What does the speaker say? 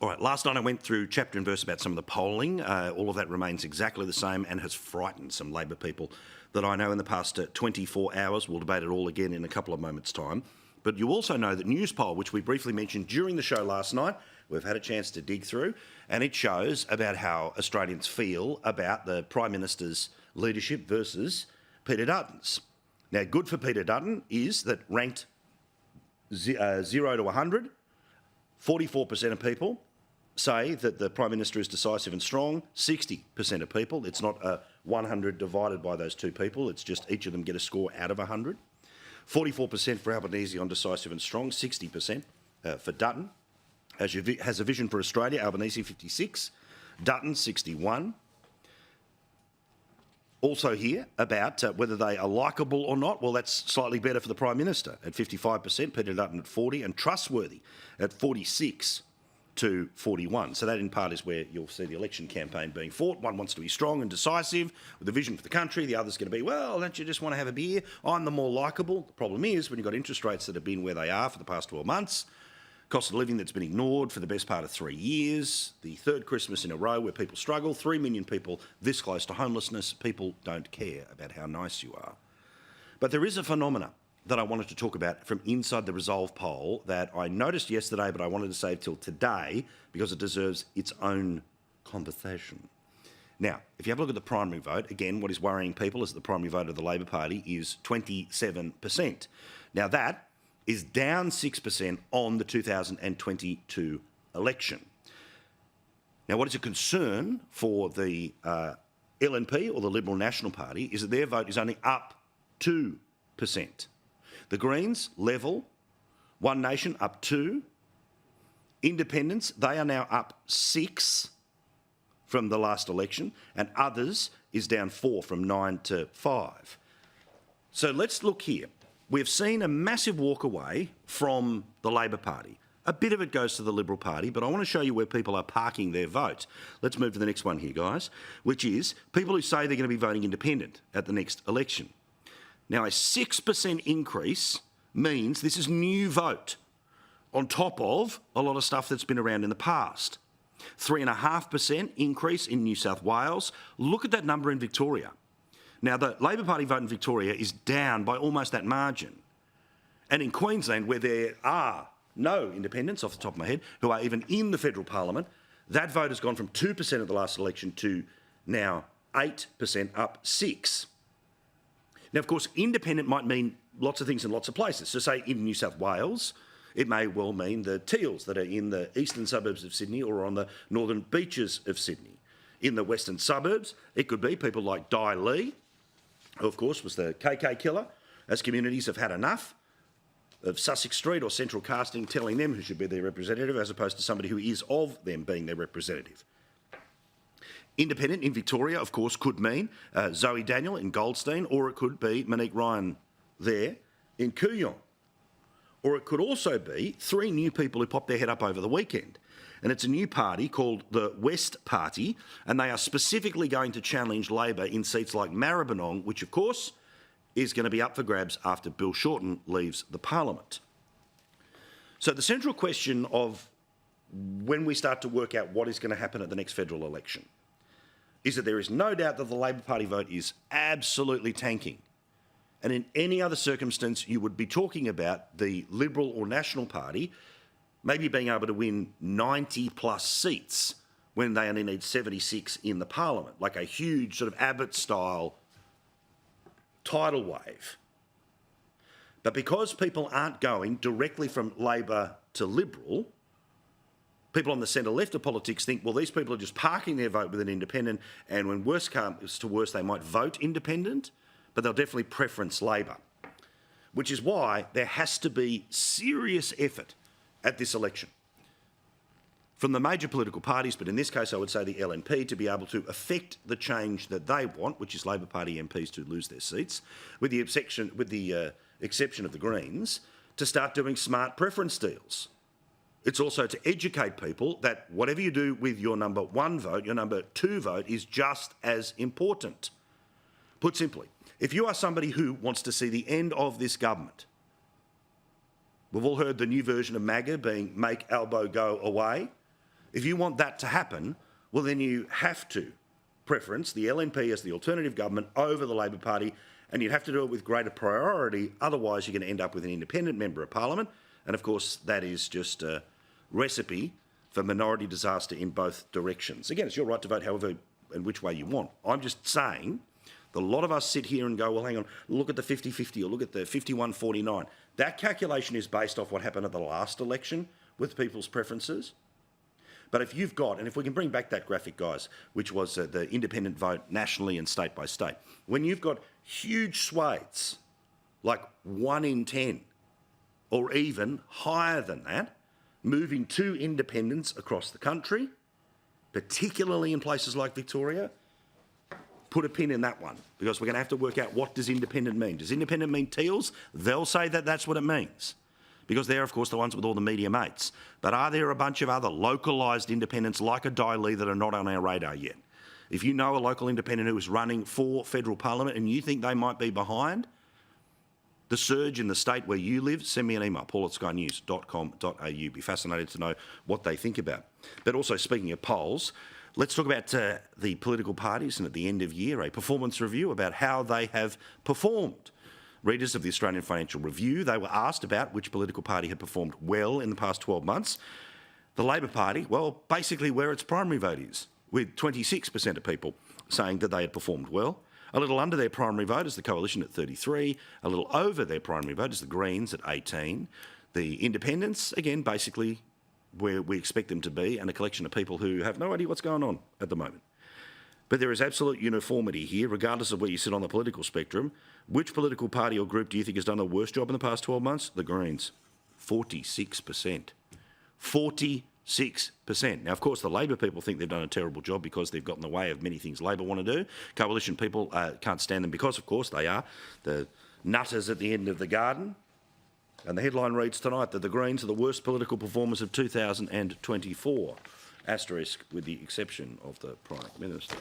All right, last night I went through chapter and verse about some of the polling. All of that remains exactly the same and has frightened some Labor people that I know in the past 24 hours. We'll debate it all again in a couple of moments' time. But you also know that Newspoll, which we briefly mentioned during the show last night, we've had a chance to dig through, and it shows about how Australians feel about the Prime Minister's leadership versus Peter Dutton's. Now, good for Peter Dutton is that ranked 0 to 100, 44% of people say that the Prime Minister is decisive and strong. 60% of people. It's not a 100 divided by those two people. It's just each of them get a score out of 100. 44% for Albanese on decisive and strong. 60% for Dutton. Has a vision for Australia. Albanese 56. Dutton 61. Also here about whether they are likeable or not. Well, that's slightly better for the Prime Minister at 55%, Peter Dutton at 40%, and trustworthy at 46 to 41. So that in part is where you'll see the election campaign being fought. One wants to be strong and decisive with a vision for the country. The other's going to be, well, don't you just want to have a beer? I'm the more likeable. The problem is when you've got interest rates that have been where they are for the past 12 months, cost of living that's been ignored for the best part of 3 years, the third Christmas in a row where people struggle, 3 million people this close to homelessness, people don't care about how nice you are. But there is a phenomena that I wanted to talk about from inside the Resolve poll that I noticed yesterday, but I wanted to save till today because it deserves its own conversation. Now, if you have a look at the primary vote, again, what is worrying people is that the primary vote of the Labor Party is 27%. Now, that is down 6% on the 2022 election. Now, what is a concern for the LNP or the Liberal National Party is that their vote is only up 2%. The Greens, level. One Nation, up 2. Independents, they are now up 6 from the last election, and Others is down 4 from 9 to 5. So let's look here. We've seen a massive walk away from the Labor Party. A bit of it goes to the Liberal Party, but I want to show you where people are parking their vote. Let's move to the next one here, guys, which is people who say they're going to be voting independent at the next election. Now, a 6% increase means this is new vote on top of a lot of stuff that's been around in the past. 3.5% increase in New South Wales. Look at that number in Victoria. Now, the Labor Party vote in Victoria is down by almost that margin. And in Queensland, where there are no independents, off the top of my head, who are even in the federal parliament, that vote has gone from 2% at the last election to now 8%, up 6. Now, of course, independent might mean lots of things in lots of places. So say in New South Wales, it may well mean the Teals that are in the eastern suburbs of Sydney or on the northern beaches of Sydney. In the western suburbs, it could be people like Di Lee, who of course was the KK killer, as communities have had enough of Sussex Street or Central Casting telling them who should be their representative as opposed to somebody who is of them being their representative. Independent in Victoria, of course, could mean Zoe Daniel in Goldstein, or it could be Monique Ryan there in Kooyong. Or it could also be 3 new people who popped their head up over the weekend. And it's a new party called the West Party, and they are specifically going to challenge Labor in seats like Maribyrnong, which, of course, is going to be up for grabs after Bill Shorten leaves the parliament. So the central question of when we start to work out what is going to happen at the next federal election is that there is no doubt that the Labor Party vote is absolutely tanking. And in any other circumstance, you would be talking about the Liberal or National Party maybe being able to win 90 plus seats when they only need 76 in the parliament, like a huge sort of Abbott-style tidal wave. But because people aren't going directly from Labor to Liberal, people on the centre-left of politics think, well, these people are just parking their vote with an independent, and when worse comes to worse, they might vote independent, but they'll definitely preference Labor, which is why there has to be serious effort at this election from the major political parties, but in this case I would say the LNP, to be able to effect the change that they want, which is Labor Party MPs to lose their seats, with the exception of the Greens, to start doing smart preference deals. It's also to educate people that whatever you do with your number 1 vote, your number 2 vote is just as important. Put simply, if you are somebody who wants to see the end of this government, we've all heard the new version of MAGA being make Albo go away. If you want that to happen, well, then you have to preference the LNP as the alternative government over the Labor Party, and you'd have to do it with greater priority. Otherwise, you're going to end up with an independent member of Parliament. And, of course, that is just a recipe for minority disaster in both directions. Again, it's your right to vote however and which way you want. I'm just saying that a lot of us sit here and go, well, hang on, look at the 50-50 or look at the 51-49. That calculation is based off what happened at the last election with people's preferences. But if you've got, and if we can bring back that graphic, guys, which was the independent vote nationally and state by state, when you've got huge swathes, like 1 in 10, or even higher than that, moving to independents across the country, particularly in places like Victoria, put a pin in that one, because we're going to have to work out what does independent mean. Does independent mean Teals? They'll say that that's what it means, because they're, of course, the ones with all the media mates. But are there a bunch of other localised independents like a Daly that are not on our radar yet? If you know a local independent who is running for federal parliament and you think they might be behind the surge in the state where you live, send me an email, paul@skynews.com.au. Be fascinated to know what they think about. But also, speaking of polls, let's talk about the political parties and at the end of year, a performance review about how they have performed. Readers of the Australian Financial Review, they were asked about which political party had performed well in the past 12 months. The Labor Party, well, basically where its primary vote is, with 26% of people saying that they had performed well. A little under their primary vote is the Coalition at 33, a little over their primary vote is the Greens at 18. The Independents, again, basically where we expect them to be, and a collection of people who have no idea what's going on at the moment. But there is absolute uniformity here, regardless of where you sit on the political spectrum. Which political party or group do you think has done the worst job in the past 12 months? The Greens, 46%. 46%. Now, of course, the Labor people think they've done a terrible job because they've got in the way of many things Labor want to do. Coalition people can't stand them because, of course, they are the nutters at the end of the garden. And the headline reads tonight that the Greens are the worst political performers of 2024. Asterisk, with the exception of the Prime Minister.